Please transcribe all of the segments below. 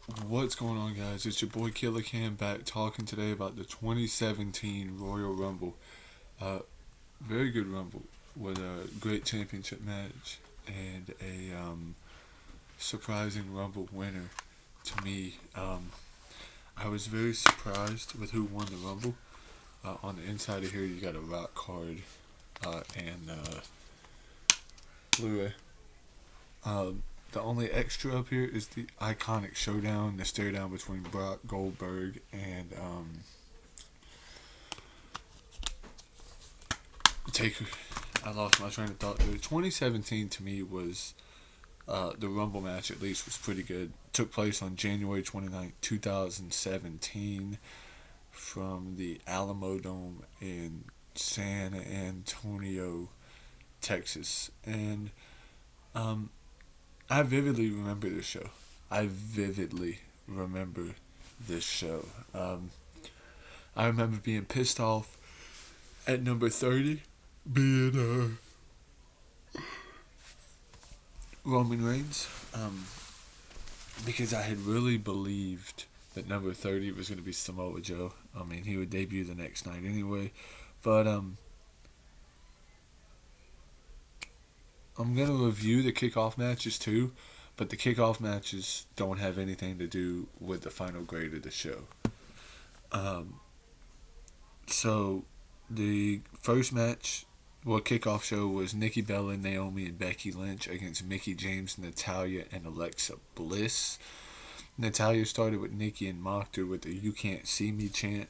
What's going on, guys? It's your boy Killer Cam back talking today about the 2017 Royal Rumble. Uh, Very good Rumble with a great championship match and a surprising Rumble winner to me. I was very surprised with who won the Rumble. On the inside of here, you got a rock card and Blu-ray. The only extra up here is the iconic showdown, the stare down between Brock Goldberg and Taker. I lost my train of thought. 2017 to me was the Rumble match. At least was pretty good. Took place on January 29th, 2017, from the Alamodome in San Antonio, Texas, and I vividly remember this show. I vividly remember this show. I remember being pissed off at number 30 being Roman Reigns, because I had really believed that number 30 was going to be Samoa Joe. I mean, he would debut the next night anyway. But I'm going to review the kickoff matches too, but the kickoff matches don't have anything to do with the final grade of the show. So the first match, kickoff show was Nikki Bella, Naomi, and Becky Lynch against Mickie James, Natalya, and Alexa Bliss. Natalya started with Nikki and mocked her with the "You Can't See Me" chant.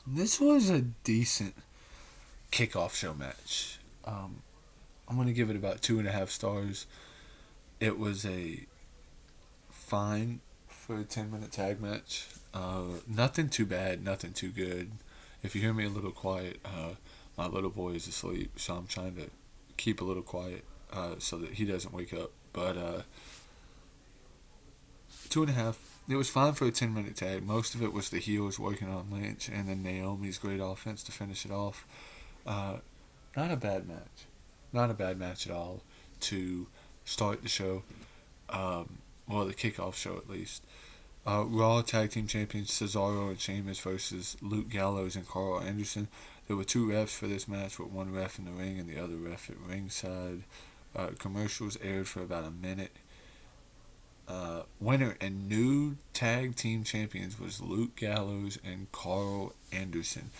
This was a decent kickoff show match. I'm going to give it about 2.5 stars. It was a fine for a 10-minute tag match. Nothing too bad, nothing too good. If you hear me a little quiet, my little boy is asleep, so I'm trying to keep a little quiet so that he doesn't wake up. But 2.5. It was fine for a 10-minute tag. Most of it was the heels working on Lynch, and then Naomi's great offense to finish it off. Not a bad match. Not a bad match at all to start the show. The kickoff show at least. Raw Tag Team Champions Cesaro and Sheamus versus Luke Gallows and Carl Anderson. There were 2 refs for this match, with one ref in the ring and the other ref at ringside. Commercials aired for about a minute. Winner and new tag team champions was Luke Gallows and Carl Anderson.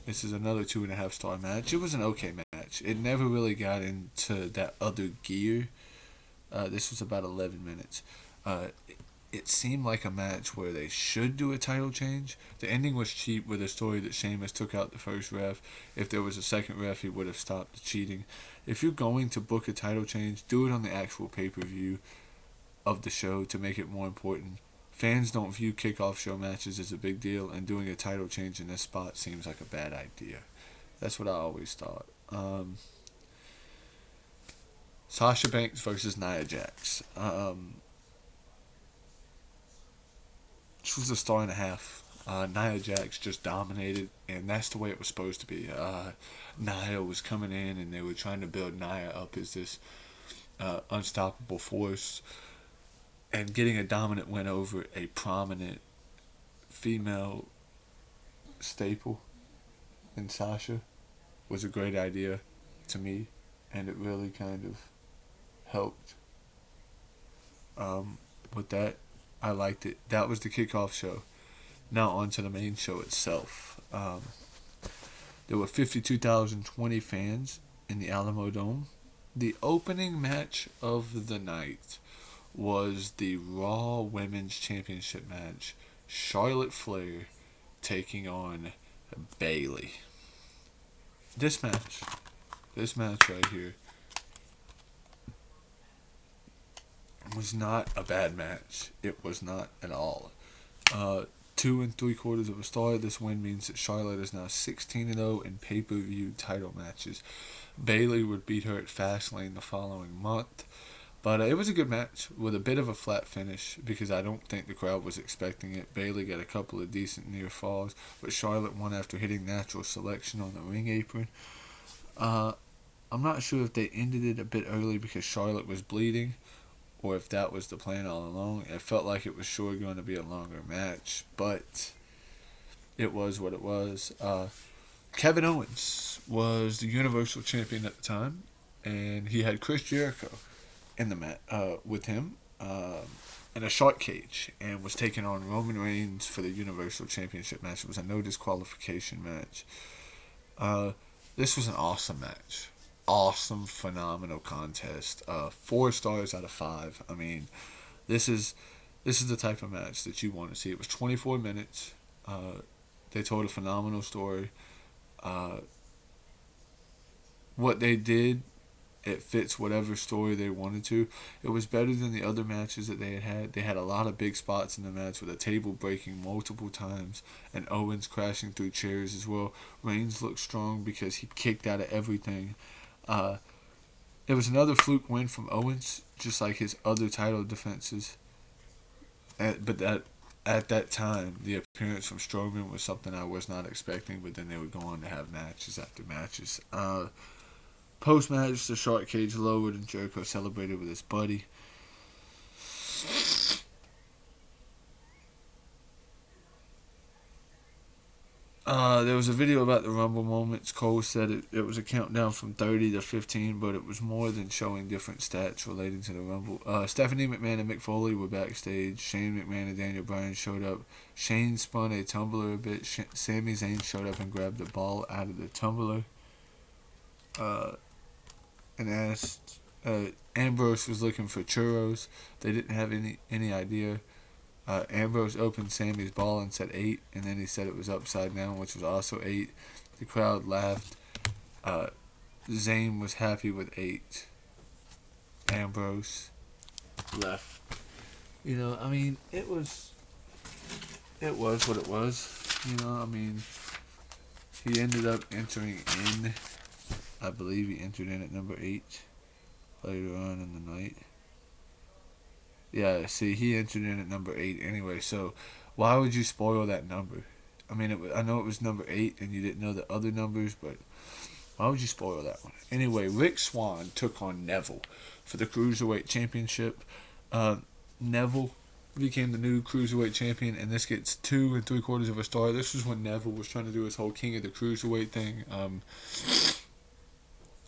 This is another 2.5 star match. It was an okay match. It never really got into that other gear. This was about 11 minutes. It seemed like a match where they should do a title change. The ending was cheap with a story that Sheamus took out the first ref. If there was a second ref, he would have stopped the cheating. If you're going to book a title change, do it on the actual pay-per-view of the show to make it more important. Fans don't view kickoff show matches as a big deal, and doing a title change in this spot seems like a bad idea. That's what I always thought. Sasha Banks versus Nia Jax. This was a 1.5 stars. Nia Jax just dominated, and that's the way it was supposed to be. Nia was coming in, and they were trying to build Nia up as this unstoppable force, and getting a dominant win over a prominent female staple in Sasha was a great idea to me, and it really kind of helped with that. I liked it. That was the kickoff show. Now on to the main show itself. There were 52,020 fans in the Alamodome. The opening match of the night was the Raw Women's Championship match. Charlotte Flair taking on Bayley. This match right here, was not a bad match. It was not at all. 2 3/4 of a star. This win means that Charlotte is now 16-0 in pay-per-view title matches. Bayley would beat her at Fastlane the following month. But it was a good match with a bit of a flat finish because I don't think the crowd was expecting it. Bayley got a couple of decent near falls, but Charlotte won after hitting natural selection on the ring apron. I'm not sure if they ended it a bit early because Charlotte was bleeding, or if that was the plan all along. It felt like it was sure going to be a longer match, but it was what it was. Kevin Owens was the Universal Champion at the time, and he had Chris Jericho in the mat with him in a shark cage, and was taking on Roman Reigns for the Universal Championship match. It was a no disqualification match. This was an awesome match. Awesome, phenomenal contest. 4 stars out of 5. I mean, this is the type of match that you want to see. It was 24 minutes. They told a phenomenal story. What they did, it fits whatever story they wanted to. It was better than the other matches that they had. They had a lot of big spots in the match with a table breaking multiple times and Owens crashing through chairs as well. Reigns looked strong because he kicked out of everything. It was another fluke win from Owens, just like his other title defenses. But at that time, the appearance from Strowman was something I was not expecting, but then they would go on to have matches after matches. Post-match, the shark cage lowered and Jericho celebrated with his buddy. There was a video about the Rumble moments. Cole said it was a countdown from 30 to 15, but it was more than showing different stats relating to the Rumble. Stephanie McMahon and Mick Foley were backstage. Shane McMahon and Daniel Bryan showed up. Shane spun a tumbler a bit. Sami Zayn showed up and grabbed the ball out of the tumbler. And asked, Ambrose was looking for churros. They didn't have any idea. Ambrose opened Sammy's ball and said 8, and then he said it was upside down, which was also 8. The crowd laughed. Zayn was happy with 8. Ambrose left. You know, I mean, it was what it was. You know, I mean, he ended up entering in. I believe he entered in at number 8 later on in the night. Yeah, see, he entered in at number 8 anyway, so why would you spoil that number? I mean, I know it was number 8 and you didn't know the other numbers, but why would you spoil that one? Anyway, Rick Swann took on Neville for the Cruiserweight Championship. Neville became the new Cruiserweight Champion, and this gets 2 3/4 of a star. This was when Neville was trying to do his whole King of the Cruiserweight thing.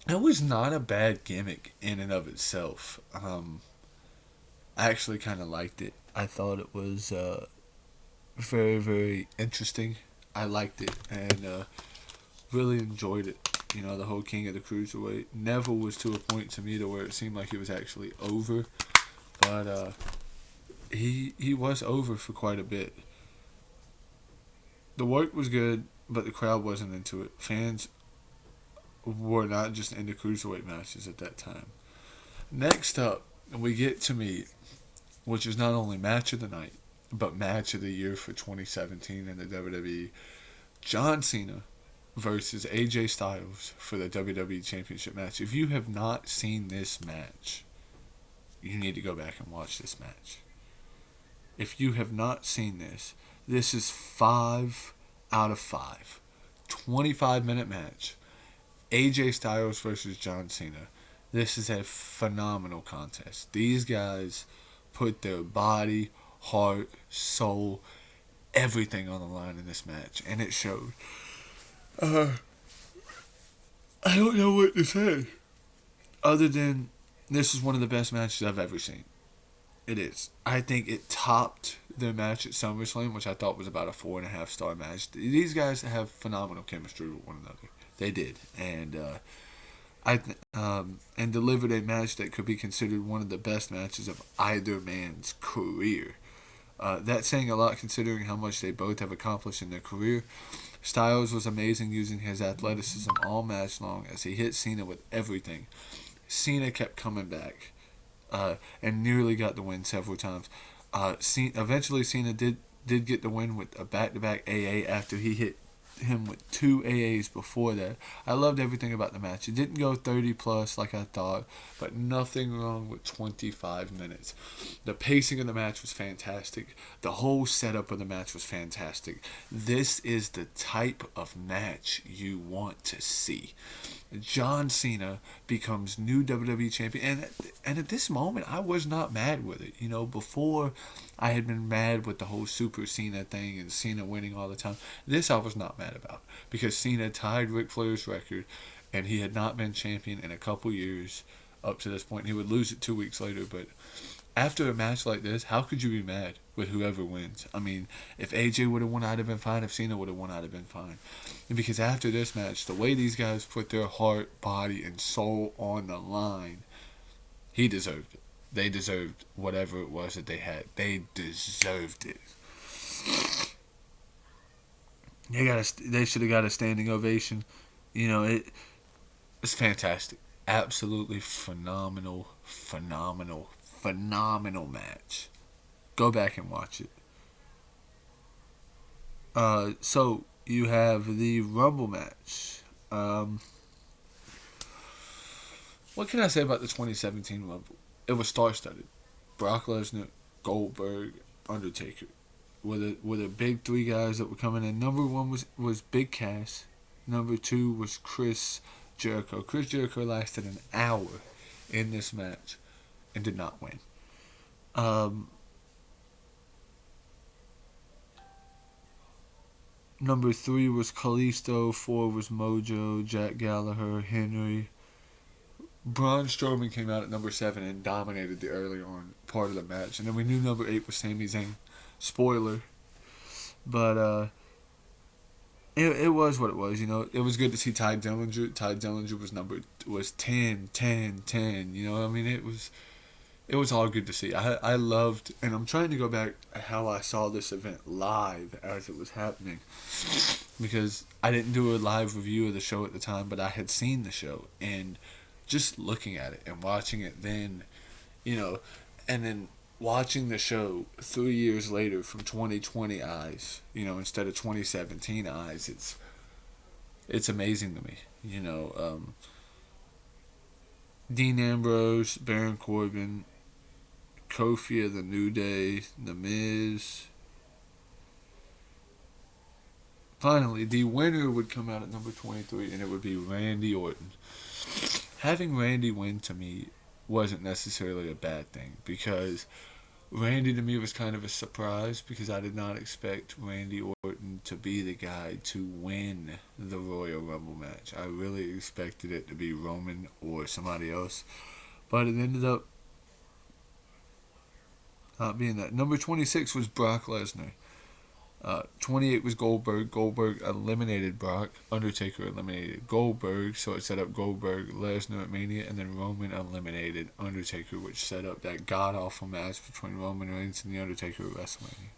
It was not a bad gimmick in and of itself. I actually kind of liked it. I thought it was very, very interesting. I liked it and really enjoyed it. You know, the whole King of the Cruiserweight. Neville was to a point to me to where it seemed like he was actually over. But he was over for quite a bit. The work was good, but the crowd wasn't into it. Fans were not just into Cruiserweight matches at that time. Next up, we get to meet, which is not only match of the night, but match of the year for 2017 in the WWE. John Cena versus AJ Styles for the WWE Championship match. If you have not seen this match, you need to go back and watch this match. If you have not seen this, this is 5 out of 5. 25-minute match. AJ Styles versus John Cena. This is a phenomenal contest. These guys put their body, heart, soul, everything on the line in this match, and it showed. I don't know what to say other than this is one of the best matches I've ever seen. It is. I think it topped their match at SummerSlam, which I thought was about a 4.5 star match. These guys have phenomenal chemistry with one another. They did, and and delivered a match that could be considered one of the best matches of either man's career. That's saying a lot considering how much they both have accomplished in their career. Styles was amazing using his athleticism all match long as he hit Cena with everything. Cena kept coming back and nearly got the win several times. Eventually Cena did get the win with a back-to-back AA after he hit him with 2 AAs before that. I loved everything about the match. It didn't go 30 plus like I thought, but nothing wrong with 25 minutes. The pacing of the match was fantastic. The whole setup of the match was fantastic. This is the type of match you want to see. John Cena becomes new WWE champion, and at this moment I was not mad with it. Before I had been mad with the whole Super Cena thing and Cena winning all the time. This I was not mad about because Cena tied Ric Flair's record, and he had not been champion in a couple years up to this point. He would lose it 2 weeks later, but after a match like this, how could you be mad with whoever wins? I mean, if AJ would have won, I'd have been fine. If Cena would have won, I'd have been fine. And because after this match, the way these guys put their heart, body, and soul on the line, he deserved it. They deserved whatever it was that they had. They deserved it. They should have got a standing ovation. It's fantastic. Absolutely phenomenal match. Go back and watch it. So you have the Rumble match. What can I say about the 2017 Rumble? It was star-studded. Brock Lesnar, Goldberg, Undertaker were the big three guys that were coming in. Number one was Big Cass. Number two was Chris Jericho. Chris Jericho lasted an hour in this match and did not win. Number 3 was Kalisto. 4 was Mojo, Jack Gallagher, Henry. Braun Strowman came out at number 7 and dominated the early on part of the match. And then we knew number 8 was Sami Zayn. Spoiler. But it was what it was. It was good to see Ty Dillinger. Ty Dillinger was 10. It was all good to see. I loved, and I'm trying to go back how I saw this event live as it was happening, because I didn't do a live review of the show at the time, but I had seen the show, and just looking at it and watching it then, and then watching the show 3 years later from 2020 eyes, instead of 2017 eyes, it's amazing to me, Dean Ambrose, Baron Corbin, Kofi of the New Day, The Miz. Finally, the winner would come out at number 23, and it would be Randy Orton. Having Randy win to me wasn't necessarily a bad thing, because Randy to me was kind of a surprise, because I did not expect Randy Orton to be the guy to win the Royal Rumble match. I really expected it to be Roman or somebody else, but it ended up not being that. Number 26 was Brock Lesnar. 28 was Goldberg. Goldberg eliminated Brock. Undertaker eliminated Goldberg, so it set up Goldberg, Lesnar at Mania, and then Roman eliminated Undertaker, which set up that god-awful match between Roman Reigns and The Undertaker at WrestleMania.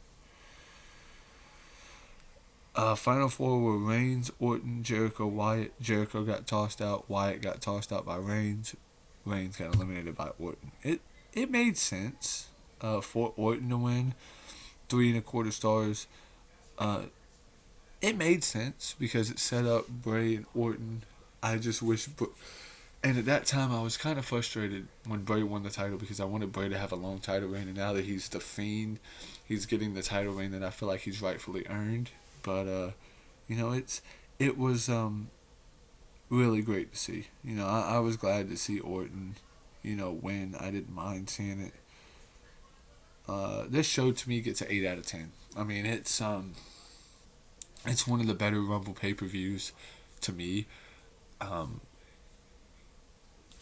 Final 4 were Reigns, Orton, Jericho, Wyatt. Jericho got tossed out. Wyatt got tossed out by Reigns. Reigns got eliminated by Orton. It made sense for Orton to win. 3.25 stars. It made sense because it set up Bray and Orton. I just wish... And at that time, I was kind of frustrated when Bray won the title, because I wanted Bray to have a long title reign. And now that he's the Fiend, he's getting the title reign that I feel like he's rightfully earned. But, it was really great to see. I was glad to see Orton, win. I didn't mind seeing it. This show to me gets an 8 out of 10. I mean, it's one of the better Rumble pay-per-views to me.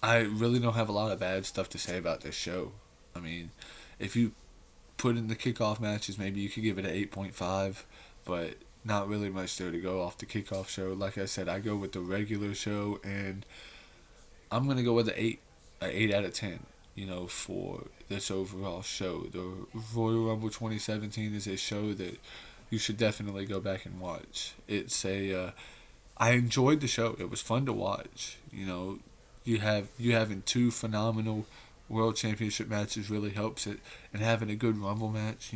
I really don't have a lot of bad stuff to say about this show. I mean, if you put in the kickoff matches, maybe you could give it an 8.5, but not really much there to go off the kickoff show. Like I said, I go with the regular show, and I'm going to go with an 8 out of 10. For this overall show. The Royal Rumble 2017 is a show that you should definitely go back and watch. I enjoyed the show. It was fun to watch. You having two phenomenal World Championship matches really helps it, and having a good Rumble match,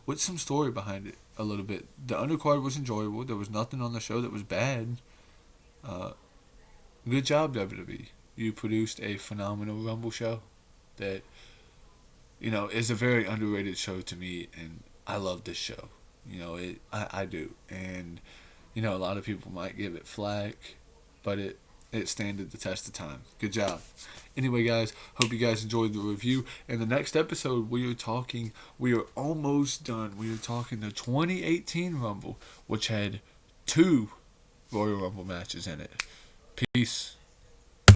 with some story behind it a little bit. The undercard was enjoyable. There was nothing on the show that was bad. Uh, Good job, WWE. You produced a phenomenal Rumble show that, is a very underrated show to me, and I love this show. I do. And, a lot of people might give it flack, but it standed the test of time. Good job. Anyway, guys, hope you guys enjoyed the review. In the next episode, we are almost done. We are talking the 2018 Rumble, which had 2 Royal Rumble matches in it. Peace.